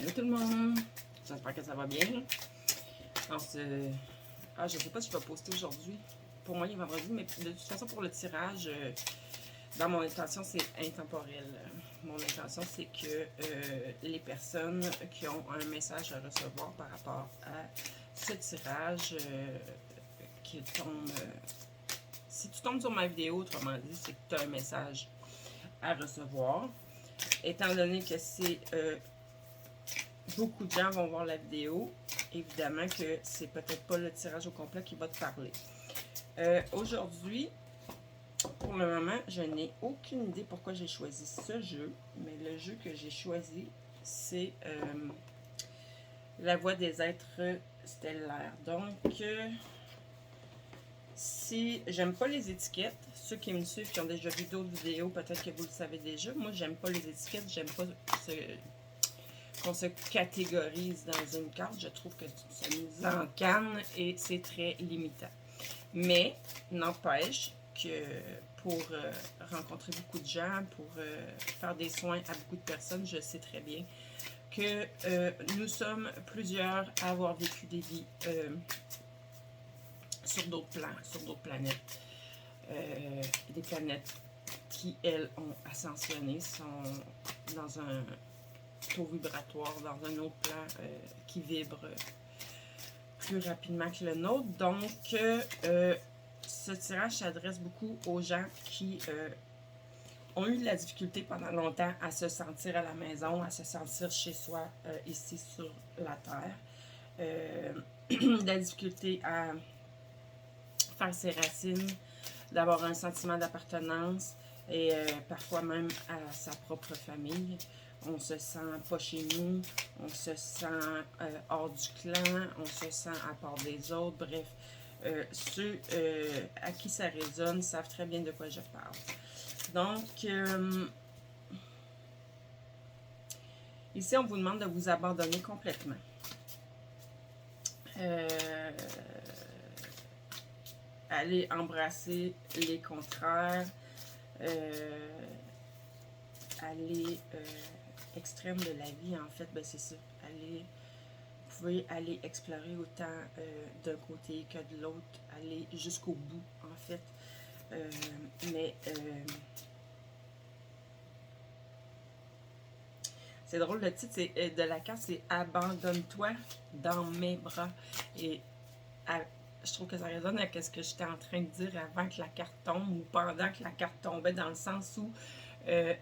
Salut tout le monde! J'espère que ça va bien. Alors, je sais pas si je vais poster aujourd'hui. Pour moi, il est vendredi, mais de toute façon, pour le tirage, dans mon intention, c'est intemporel. Mon intention, c'est que les personnes qui ont un message à recevoir par rapport à ce tirage qui tombe... si tu tombes sur ma vidéo, autrement dit, c'est que tu as un message à recevoir. Étant donné que c'est... beaucoup de gens vont voir la vidéo. Évidemment que c'est peut-être pas le tirage au complet qui va te parler. Aujourd'hui, pour le moment, je n'ai aucune idée pourquoi j'ai choisi ce jeu. Mais le jeu que j'ai choisi, c'est La Voix des êtres stellaires. Donc, si j'aime pas les étiquettes, ceux qui me suivent, qui ont déjà vu d'autres vidéos, peut-être que vous le savez déjà. Moi, j'aime pas les étiquettes, j'aime pas qu'on se catégorise dans une carte. Je trouve que ça nous encane et c'est très limitant. Mais, n'empêche que pour rencontrer beaucoup de gens, pour faire des soins à beaucoup de personnes, je sais très bien que nous sommes plusieurs à avoir vécu des vies sur d'autres plans, sur d'autres planètes. Des planètes qui, elles, ont ascensionné, sont dans un taux vibratoire, dans un autre plan qui vibre plus rapidement que le nôtre. Donc, ce tirage s'adresse beaucoup aux gens qui ont eu de la difficulté pendant longtemps à se sentir à la maison, à se sentir chez soi, ici sur la Terre. De la difficulté à faire ses racines, d'avoir un sentiment d'appartenance et parfois même à sa propre famille. On se sent pas chez nous, on se sent hors du clan, on se sent à part des autres. Bref, ceux à qui ça résonne savent très bien de quoi je parle. Donc, ici, on vous demande de vous abandonner complètement. Aller embrasser les contraires, aller extrême de la vie, en fait, ben c'est ça. Vous pouvez aller explorer autant d'un côté que de l'autre, aller jusqu'au bout, en fait. C'est drôle, le titre de la carte, c'est « Abandonne-toi dans mes bras ». Et je trouve que ça résonne avec ce que j'étais en train de dire avant que la carte tombe ou pendant que la carte tombait, dans le sens où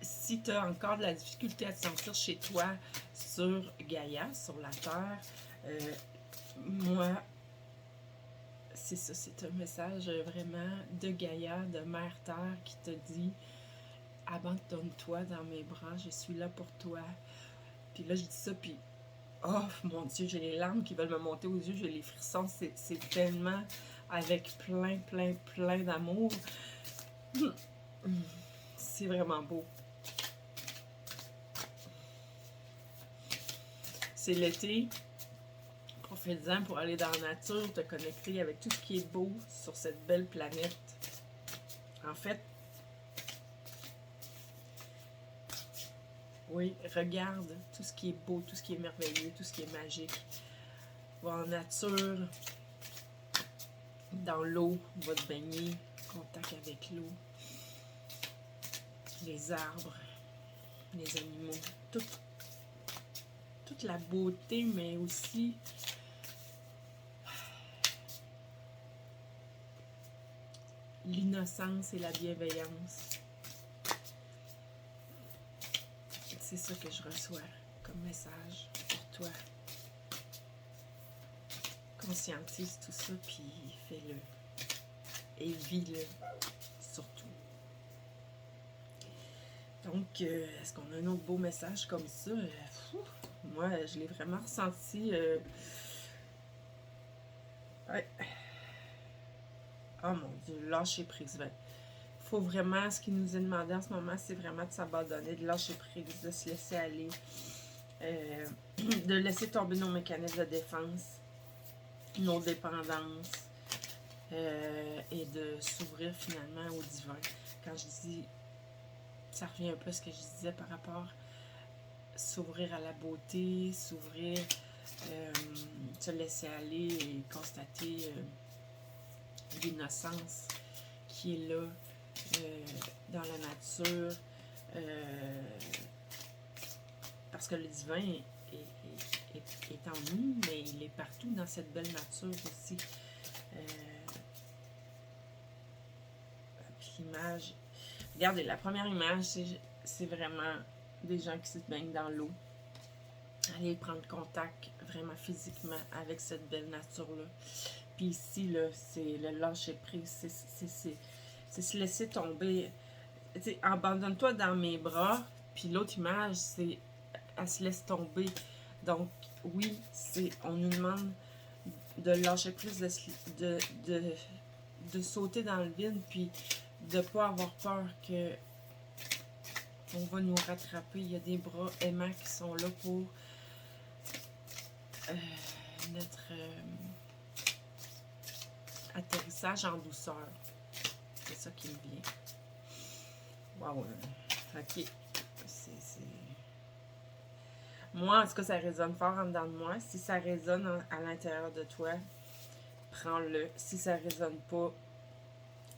si tu as encore de la difficulté à te sentir chez toi sur Gaïa, sur la Terre, moi, c'est ça, c'est un message vraiment de Gaïa, de Mère Terre qui te dit « Abandonne-toi dans mes bras, je suis là pour toi ». Puis là, je dis ça, puis oh mon Dieu, j'ai les larmes qui veulent me monter aux yeux, j'ai les frissons, c'est tellement avec plein d'amour. C'est vraiment beau. C'est l'été. Profite-en pour aller dans la nature, te connecter avec tout ce qui est beau sur cette belle planète. En fait, oui, regarde tout ce qui est beau, tout ce qui est merveilleux, tout ce qui est magique. Va en nature, dans l'eau, va te baigner, contact avec l'eau, les arbres, les animaux, toute la beauté, mais aussi l'innocence et la bienveillance. C'est ça que je reçois comme message pour toi. Conscientise tout ça, puis fais-le. Et vis-le, surtout. Donc, est-ce qu'on a un autre beau message comme ça? Moi, je l'ai vraiment ressenti. Ouais. Oh mon Dieu, lâcher prise. Il faut vraiment, ce qui nous est demandé en ce moment, c'est vraiment de s'abandonner, de lâcher prise, de se laisser aller, de laisser tomber nos mécanismes de défense, nos dépendances, et de s'ouvrir finalement au divin. Quand je dis, ça revient un peu à ce que je disais par rapport s'ouvrir à la beauté, s'ouvrir, se laisser aller et constater l'innocence qui est là dans la nature, parce que le divin est en nous, mais il est partout dans cette belle nature aussi. Puis l'image, regardez, la première image, c'est vraiment des gens qui se baignent dans l'eau. Allez prendre contact vraiment physiquement avec cette belle nature-là. Puis ici, là, c'est le lâcher prise, c'est se laisser tomber. Abandonne-toi dans mes bras. Puis l'autre image, c'est elle se laisse tomber. Donc, oui, on nous demande de lâcher prise, de sauter dans le vide, puis de ne pas avoir peur que on va nous rattraper. Il y a des bras aimants qui sont là pour notre atterrissage en douceur. C'est ça qui me vient. Wow! Ok. Moi, en tout cas, ça résonne fort en dedans de moi. Si ça résonne à l'intérieur de toi, prends-le. Si ça résonne pas,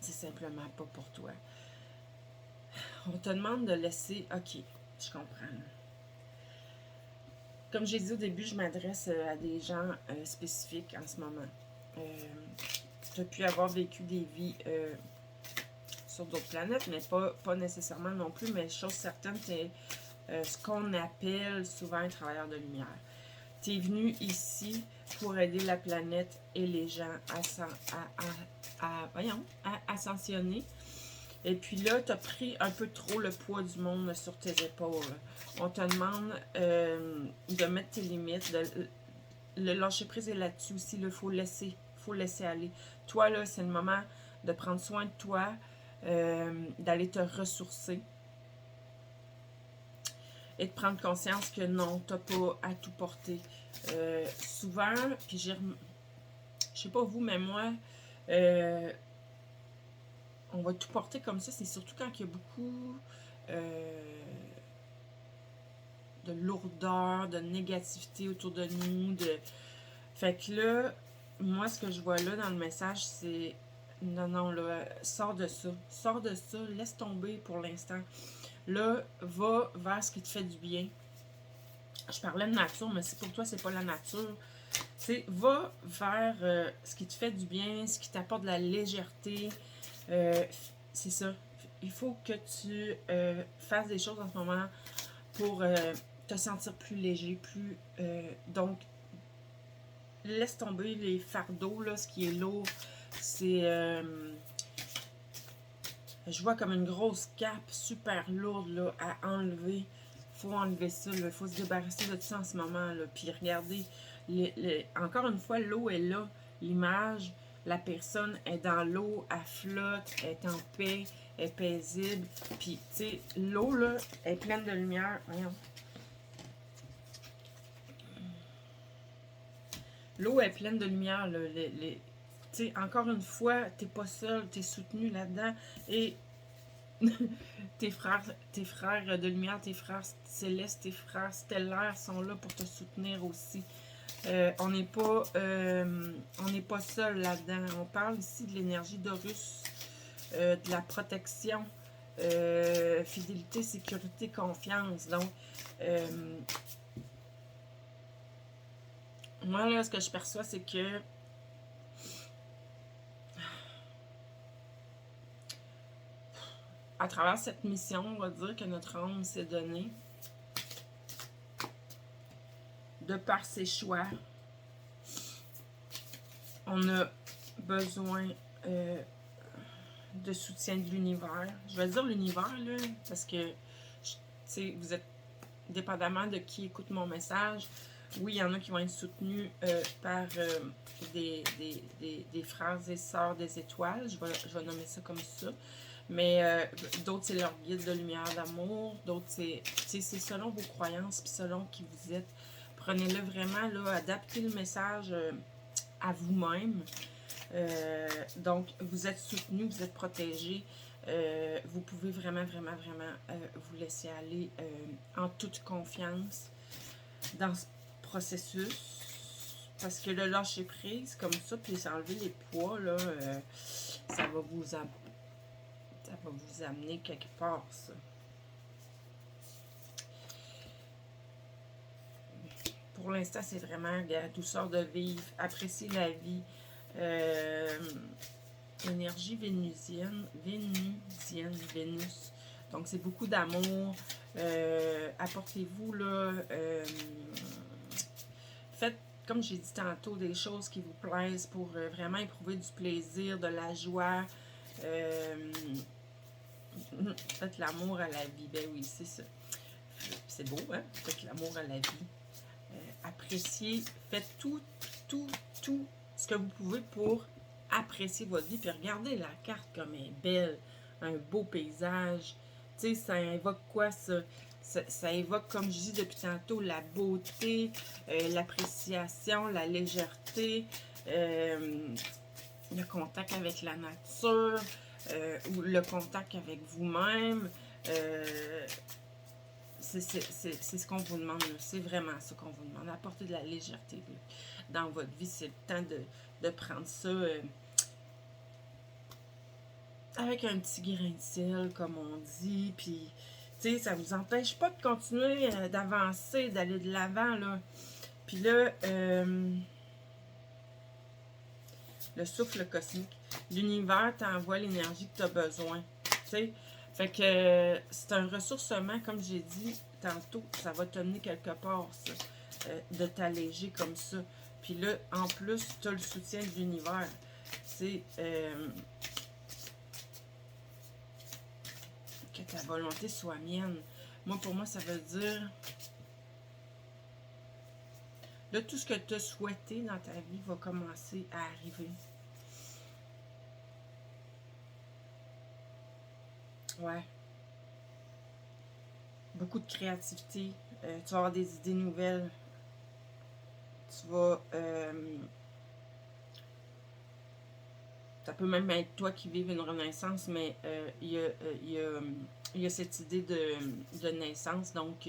c'est simplement pas pour toi. On te demande de laisser... Ok, je comprends. Comme j'ai dit au début, je m'adresse à des gens spécifiques en ce moment. Tu as pu avoir vécu des vies sur d'autres planètes, mais pas nécessairement non plus, mais chose certaine, tu es ce qu'on appelle souvent un travailleur de lumière. Tu es venu ici pour aider la planète et les gens à ascensionner. Et puis là, tu as pris un peu trop le poids du monde sur tes épaules. On te demande de mettre tes limites. Le lâcher prise est là-dessus aussi. Il faut laisser aller. Toi, là, c'est le moment de prendre soin de toi, d'aller te ressourcer. Et de prendre conscience que non, tu n'as pas à tout porter. Souvent, puis je sais pas vous, mais moi, on va tout porter comme ça. C'est surtout quand il y a beaucoup de lourdeur, de négativité autour de nous. Fait que là, moi, ce que je vois là dans le message, c'est non, là, sors de ça. Sors de ça, laisse tomber pour l'instant. Là, va vers ce qui te fait du bien. Je parlais de nature, mais si pour toi, c'est pas la nature, va vers ce qui te fait du bien, ce qui t'apporte de la légèreté. C'est ça. Il faut que tu fasses des choses en ce moment pour te sentir plus léger, donc, laisse tomber les fardeaux, là, ce qui est lourd. C'est... je vois comme une grosse cape super lourde là, à enlever. Il faut enlever ça. Il faut se débarrasser de tout ça en ce moment. Là. Puis regardez, encore une fois, l'eau est là. L'image, la personne est dans l'eau, elle flotte, elle est en paix, elle est paisible. Puis, tu sais, l'eau, là, est pleine de lumière. Voyons. L'eau est pleine de lumière. Là. Encore une fois, t'es pas seul, t'es soutenu là-dedans. Et tes frères de lumière, tes frères célestes, tes frères stellaires sont là pour te soutenir aussi. On n'est pas seul là-dedans. On parle ici de l'énergie d'Horus, de la protection, fidélité, sécurité, confiance. Donc, moi, là, ce que je perçois, c'est que à travers cette mission, on va dire que notre âme s'est donnée, de par ses choix, on a besoin de soutien de l'univers. Je vais dire l'univers, là, parce que, tu sais, vous êtes, dépendamment de qui écoute mon message, oui, il y en a qui vont être soutenus par des frères et sœurs des étoiles, je vais nommer ça comme ça. Mais d'autres, c'est leur guide de lumière d'amour. D'autres, c'est selon vos croyances, puis selon qui vous êtes. Prenez-le vraiment, là, adaptez le message à vous-même. Donc, vous êtes soutenu, vous êtes protégé. Vous pouvez vraiment, vraiment, vraiment vous laisser aller en toute confiance dans ce processus. Parce que le lâcher prise comme ça, puis s'enlever les poids, là, ça va vous amener quelque part, ça. Pour l'instant, c'est vraiment la douceur de vivre, apprécier la vie. Énergie vénusienne, Vénus. Donc, c'est beaucoup d'amour. Apportez-vous, là, faites, comme j'ai dit tantôt, des choses qui vous plaisent pour vraiment éprouver du plaisir, de la joie. Faites l'amour à la vie. Ben oui, c'est ça. C'est beau, hein? Faites l'amour à la vie. Appréciez, faites tout ce que vous pouvez pour apprécier votre vie. Puis regardez la carte comme elle est belle, un beau paysage. Tu sais, ça invoque quoi ça? Ça évoque, comme je dis depuis tantôt, la beauté, l'appréciation, la légèreté, le contact avec la nature, ou le contact avec vous-même. C'est ce qu'on vous demande, c'est vraiment ce qu'on vous demande. Apporter de la légèreté dans votre vie. C'est le temps de prendre ça avec un petit grain de sel, comme on dit. Puis, tu sais, ça vous empêche pas de continuer d'avancer, d'aller de l'avant, là. Puis là, le souffle cosmique. L'univers t'envoie l'énergie que tu as besoin. Tu sais, fait que c'est un ressourcement, comme j'ai dit tantôt, ça va te mener quelque part, ça, de t'alléger comme ça. Puis là, en plus, tu as le soutien de l'univers. C'est que ta volonté soit mienne. Moi, pour moi, ça veut dire, là, tout ce que tu as souhaité dans ta vie va commencer à arriver. Ouais. Beaucoup de créativité. Tu vas avoir des idées nouvelles. Tu vas... ça peut même être toi qui vives une renaissance, mais il y a cette idée de naissance. Donc,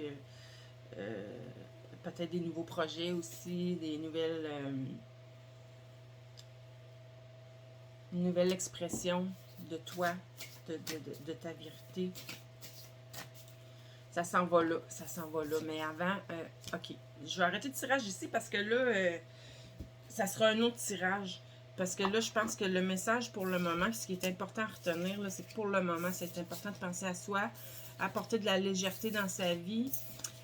peut-être des nouveaux projets aussi, des nouvelles... une nouvelle expression de toi, de ta vérité. Ça s'en va là, ça s'en va là. Mais avant, ok, je vais arrêter le tirage ici parce que là, ça sera un autre tirage. Parce que là, je pense que le message pour le moment, ce qui est important à retenir, c'est que pour le moment, c'est important de penser à soi, apporter de la légèreté dans sa vie,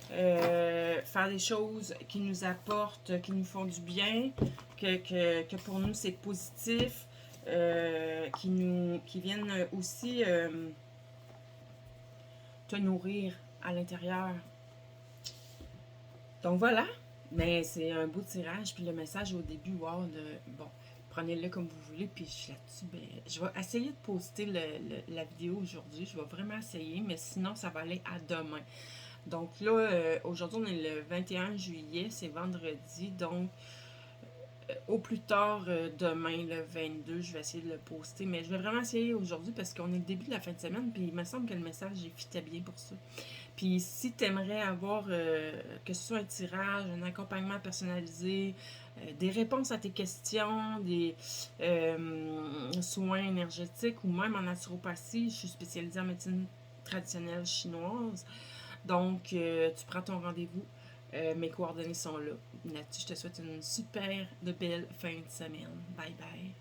faire des choses qui nous apportent, qui nous font du bien, que pour nous, c'est positif, qui viennent aussi te nourrir à l'intérieur. Donc voilà, mais c'est un beau tirage. Puis le message au début, wow, bon, prenez-le comme vous voulez. Puis là-dessus, ben, je vais essayer de poster la vidéo aujourd'hui. Je vais vraiment essayer, mais sinon, ça va aller à demain. Donc là, aujourd'hui, on est le 21 juillet, c'est vendredi. Donc, au plus tard, demain, le 22, je vais essayer de le poster. Mais je vais vraiment essayer aujourd'hui parce qu'on est le début de la fin de semaine. Puis il me semble que le message, il fitait bien pour ça. Puis si tu aimerais avoir, que ce soit un tirage, un accompagnement personnalisé, des réponses à tes questions, des soins énergétiques ou même en naturopathie, je suis spécialisée en médecine traditionnelle chinoise. Donc, tu prends ton rendez-vous. Mes coordonnées sont là. Là-dessus, je te souhaite une super de belle fin de semaine. Bye bye.